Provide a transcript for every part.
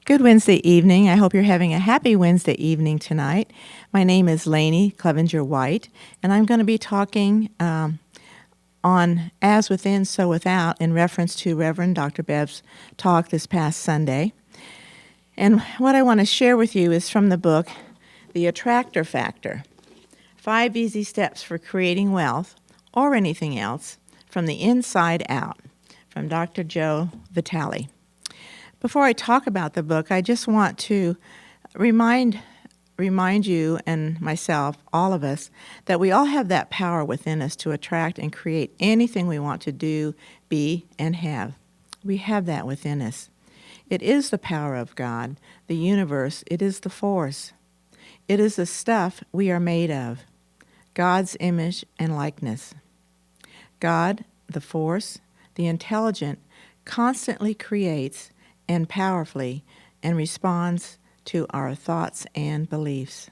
Good Wednesday evening. I hope you're having a happy Wednesday evening tonight. My name is Lainey Clevenger White, and I'm going to be talking on As Within, So Without in reference to Reverend Dr. Bev's talk this past Sunday. And what I want to share with you is from the book, The Attractor Factor, 5 Easy Steps for Creating Wealth or Anything Else from the Inside Out, from Dr. Joe Vitale. Before I talk about the book, I just want to remind you and myself, all of us, that we all have that power within us to attract and create anything we want to do, be, and have. We have that within us. It is the power of God, the universe. It is the force. It is the stuff we are made of, God's image and likeness. God, the force, the intelligent, constantly creates and powerfully and responds to our thoughts and beliefs.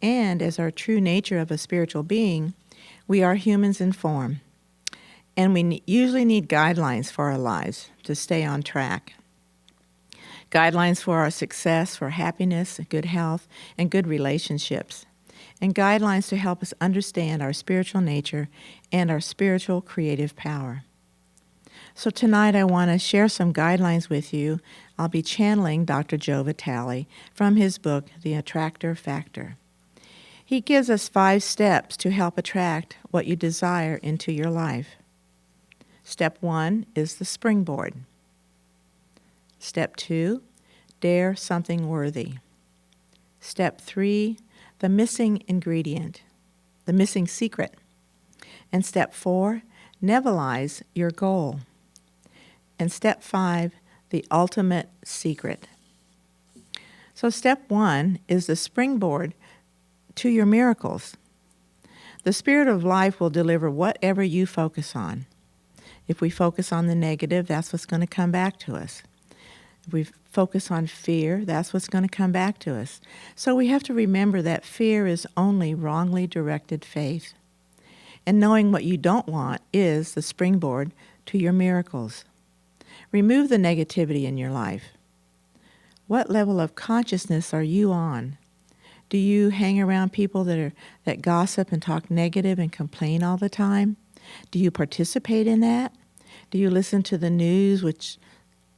And as our true nature of a spiritual being, we are humans in form, and we usually need guidelines for our lives to stay on track. Guidelines for our success, for happiness, good health, and good relationships. And guidelines to help us understand our spiritual nature and our spiritual creative power. So tonight I want to share some guidelines with you. I'll be channeling Dr. Joe Vitale from his book, The Attractor Factor. He gives us 5 steps to help attract what you desire into your life. Step 1 is the springboard. Step 2, dare something worthy. Step 3, the missing ingredient, the missing secret. And step 4, nebulize your goal. And step 5, the ultimate secret. So step 1 is the springboard to your miracles. The Spirit of Life will deliver whatever you focus on. If we focus on the negative, that's what's going to come back to us. If we focus on fear, that's what's going to come back to us. So we have to remember that fear is only wrongly directed faith. And knowing what you don't want is the springboard to your miracles. Remove the negativity in your life. What level of consciousness are you on? Do you hang around people that gossip and talk negative and complain all the time? Do you participate in that? Do you listen to the news, which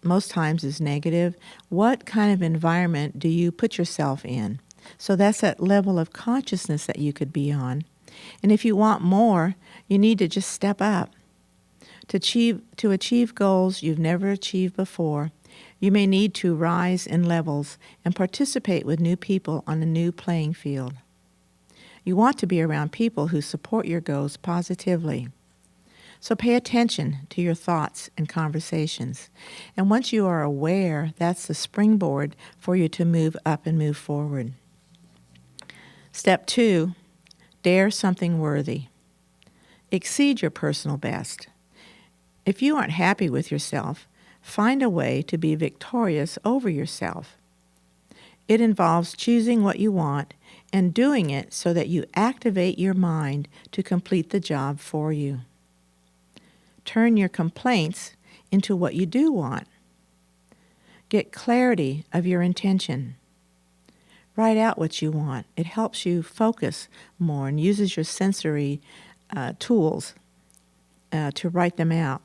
most times is negative? What kind of environment do you put yourself in? So that's that level of consciousness that you could be on. And if you want more, you need to just step up. To achieve goals you've never achieved before, you may need to rise in levels and participate with new people on a new playing field. You want to be around people who support your goals positively. So pay attention to your thoughts and conversations. And once you are aware, that's the springboard for you to move up and move forward. Step 2, dare something worthy. Exceed your personal best. If you aren't happy with yourself, find a way to be victorious over yourself. It involves choosing what you want and doing it so that you activate your mind to complete the job for you. Turn your complaints into what you do want. Get clarity of your intention. Write out what you want. It helps you focus more and uses your sensory tools to write them out.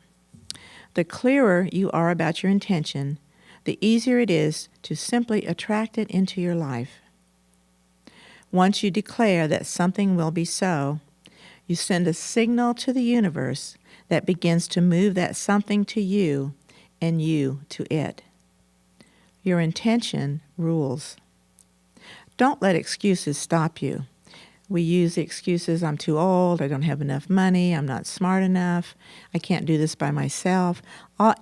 The clearer you are about your intention, the easier it is to simply attract it into your life. Once you declare that something will be so, you send a signal to the universe that begins to move that something to you and you to it. Your intention rules. Don't let excuses stop you. We use the excuses, I'm too old, I don't have enough money, I'm not smart enough, I can't do this by myself.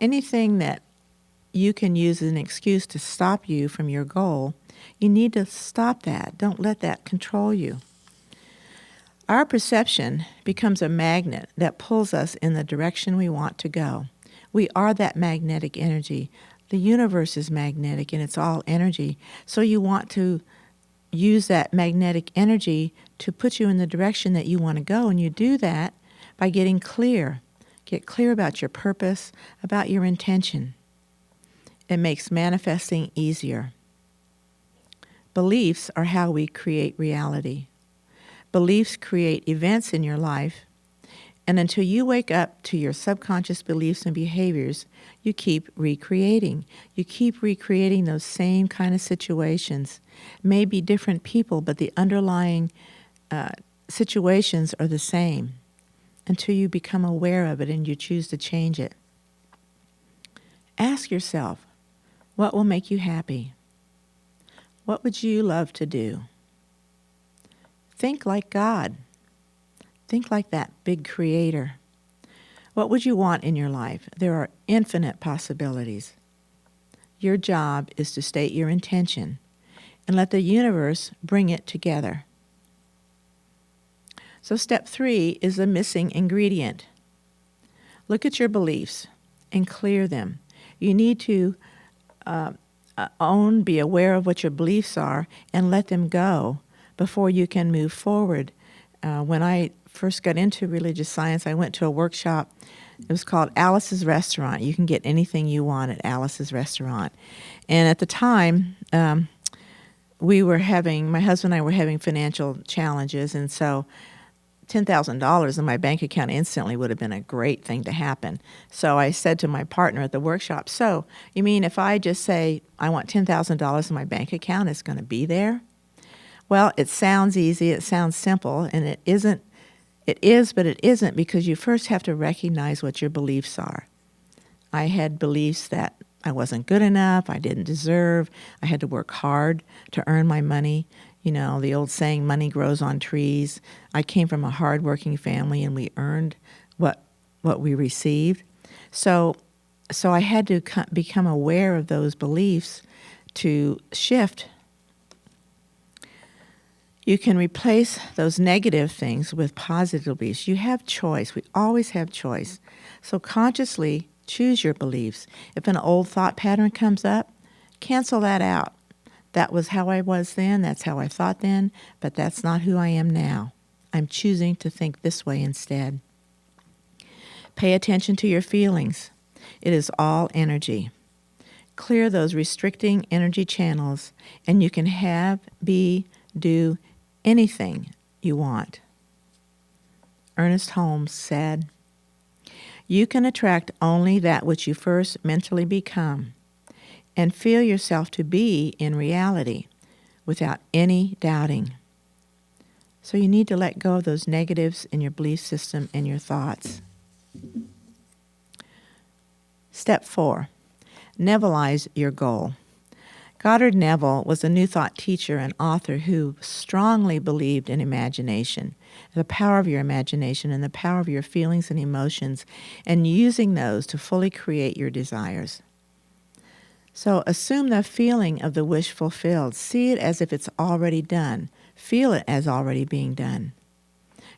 Anything that you can use as an excuse to stop you from your goal, you need to stop that. Don't let that control you. Our perception becomes a magnet that pulls us in the direction we want to go. We are that magnetic energy. The universe is magnetic and it's all energy. So you want to use that magnetic energy to put you in the direction that you want to go. And you do that by getting clear. Get clear about your purpose, about your intention. It makes manifesting easier. Beliefs are how we create reality. Beliefs create events in your life, and until you wake up to your subconscious beliefs and behaviors, you keep recreating. You keep recreating those same kind of situations. Maybe different people, but the underlying situations are the same until you become aware of it and you choose to change it. Ask yourself, what will make you happy? What would you love to do? Think like God. Think like that big creator. What would you want in your life? There are infinite possibilities. Your job is to state your intention and let the universe bring it together. So step 3 is the missing ingredient. Look at your beliefs and clear them. You need to be aware of what your beliefs are and let them go before you can move forward. When I first got into religious science, I went to a workshop. It was called Alice's Restaurant. You can get anything you want at Alice's Restaurant. And at the time, my husband and I were having financial challenges, and so $10,000 in my bank account instantly would have been a great thing to happen. So I said to my partner at the workshop, so you mean if I just say I want $10,000 in my bank account, it's going to be there? Well, it sounds easy, it sounds simple, and it isn't. It is, but it isn't, because you first have to recognize what your beliefs are. I had beliefs that I wasn't good enough, I didn't deserve, I had to work hard to earn my money. You know, the old saying, money grows on trees. I came from a hard-working family, and we earned what we received. So I had to become aware of those beliefs to shift. You can replace those negative things with positive beliefs. You have choice. We always have choice. So consciously choose your beliefs. If an old thought pattern comes up, cancel that out. That was how I was then, that's how I thought then, but that's not who I am now. I'm choosing to think this way instead. Pay attention to your feelings. It is all energy. Clear those restricting energy channels, and you can have, be, do anything you want. Ernest Holmes said, "You can attract only that which you first mentally become, and feel yourself to be in reality without any doubting." So you need to let go of those negatives in your belief system and your thoughts. Step 4, Nevellize your goal. Goddard Neville was a New Thought teacher and author who strongly believed in imagination, the power of your imagination and the power of your feelings and emotions, and using those to fully create your desires. So assume the feeling of the wish fulfilled. See it as if it's already done. Feel it as already being done.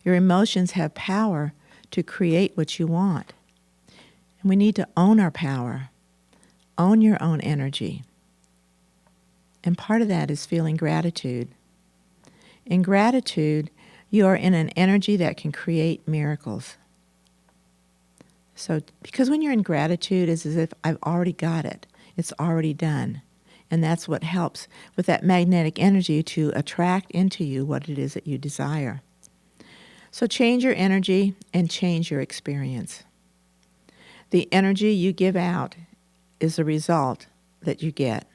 Your emotions have power to create what you want. And we need to own our power. Own your own energy. And part of that is feeling gratitude. In gratitude, you are in an energy that can create miracles. So, because when you're in gratitude, it's as if I've already got it. It's already done. And that's what helps with that magnetic energy to attract into you what it is that you desire. So change your energy and change your experience. The energy you give out is the result that you get.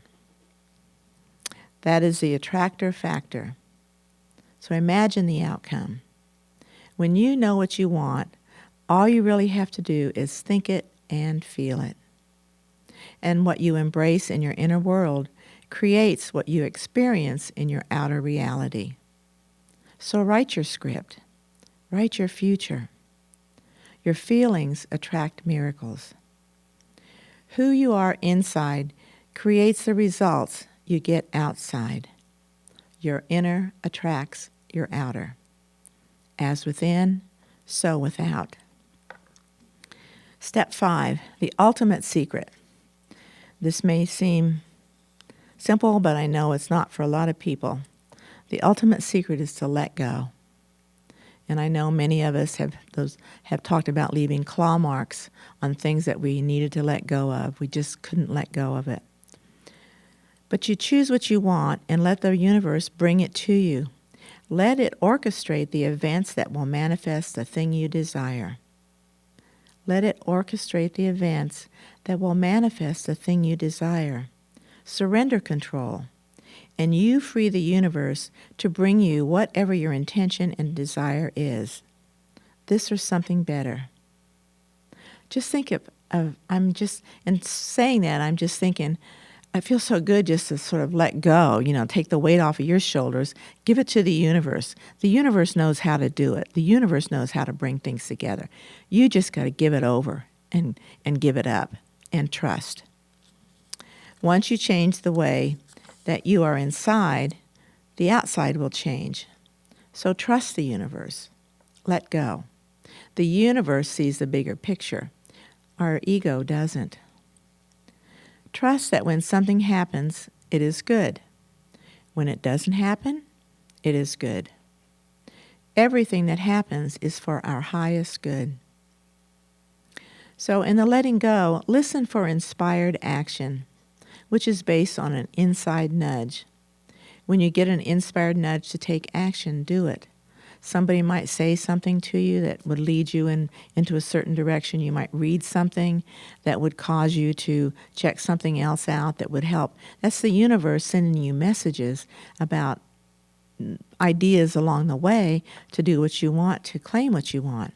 That is the attractor factor. So imagine the outcome. When you know what you want, all you really have to do is think it and feel it. And what you embrace in your inner world creates what you experience in your outer reality. So write your script. Write your future. Your feelings attract miracles. Who you are inside creates the results you get outside. Your inner attracts your outer. As within, so without. Step 5, the ultimate secret. This may seem simple, but I know it's not for a lot of people. The ultimate secret is to let go. And I know many of us have talked about leaving claw marks on things that we needed to let go of. We just couldn't let go of it. But you choose what you want and let the universe bring it to you. Let it orchestrate the events that will manifest the thing you desire. Let it orchestrate the events that will manifest the thing you desire. Surrender control, and you free the universe to bring you whatever your intention and desire is. This or something better. Just think in saying that, I'm just thinking, I feel so good just to sort of let go, take the weight off of your shoulders, give it to the universe. The universe knows how to do it. The universe knows how to bring things together. You just got to give it over and give it up and trust. Once you change the way that you are inside, the outside will change. So trust the universe. Let go. The universe sees the bigger picture. Our ego doesn't. Trust that when something happens, it is good. When it doesn't happen, it is good. Everything that happens is for our highest good. So in the letting go, listen for inspired action, which is based on an inside nudge. When you get an inspired nudge to take action, do it. Somebody might say something to you that would lead you into a certain direction. You might read something that would cause you to check something else out that would help. That's the universe sending you messages about ideas along the way to do what you want, to claim what you want.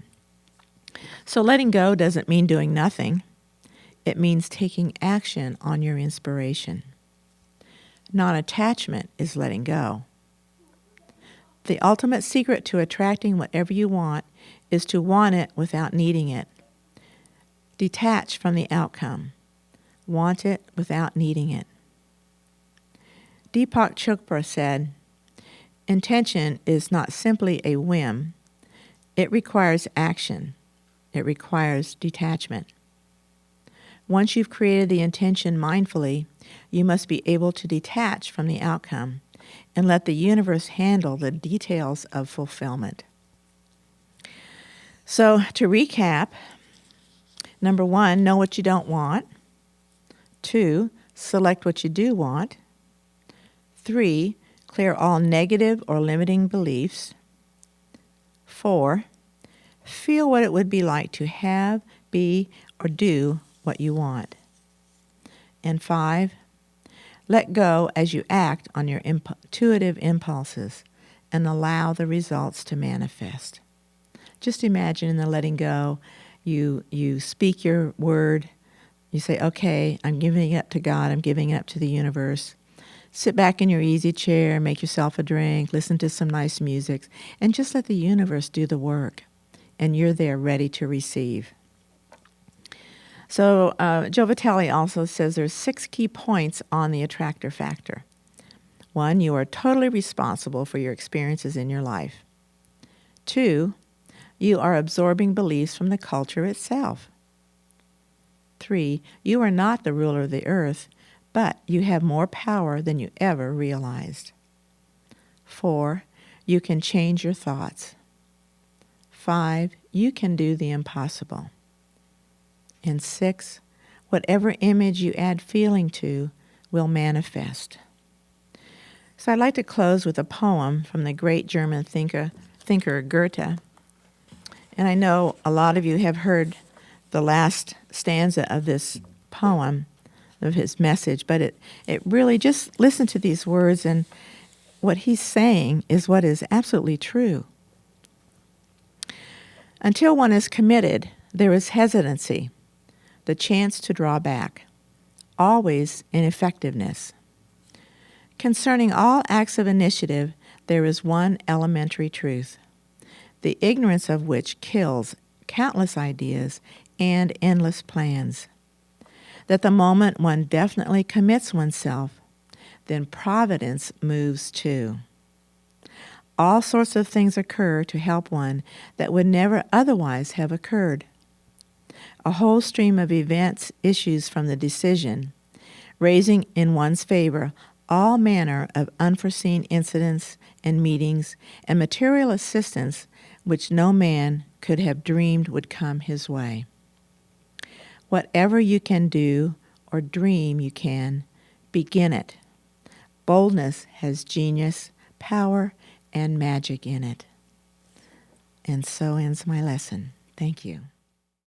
So letting go doesn't mean doing nothing. It means taking action on your inspiration. Non-attachment is letting go. The ultimate secret to attracting whatever you want is to want it without needing it. Detach from the outcome. Want it without needing it. Deepak Chopra said, "Intention is not simply a whim. It requires action. It requires detachment." Once you've created the intention mindfully, you must be able to detach from the outcome and let the universe handle the details of fulfillment. So, to recap, number 1, know what you don't want. 2, select what you do want. 3, clear all negative or limiting beliefs. 4, feel what it would be like to have, be, or do what you want. And 5, let go as you act on your intuitive impulses and allow the results to manifest. Just imagine in the letting go, you speak your word, you say, okay, I'm giving it up to God, I'm giving it up to the universe. Sit back in your easy chair, make yourself a drink, listen to some nice music, and just let the universe do the work. And you're there ready to receive. So Joe Vitale also says there's 6 key points on the attractor factor. 1, you are totally responsible for your experiences in your life. 2, you are absorbing beliefs from the culture itself. 3, you are not the ruler of the earth, but you have more power than you ever realized. 4, you can change your thoughts. 5, you can do the impossible. And 6, whatever image you add feeling to will manifest. So I'd like to close with a poem from the great German thinker Goethe. And I know a lot of you have heard the last stanza of this poem, of his message, but it really, just listen to these words, and what he's saying is what is absolutely true. Until one is committed, there is hesitancy, the chance to draw back, always ineffectiveness. Concerning all acts of initiative, there is one elementary truth, the ignorance of which kills countless ideas and endless plans. That the moment one definitely commits oneself, then providence moves too. All sorts of things occur to help one that would never otherwise have occurred. A whole stream of events issues from the decision, raising in one's favor all manner of unforeseen incidents and meetings and material assistance which no man could have dreamed would come his way. Whatever you can do or dream you can, begin it. Boldness has genius, power, and magic in it. And so ends my lesson. Thank you.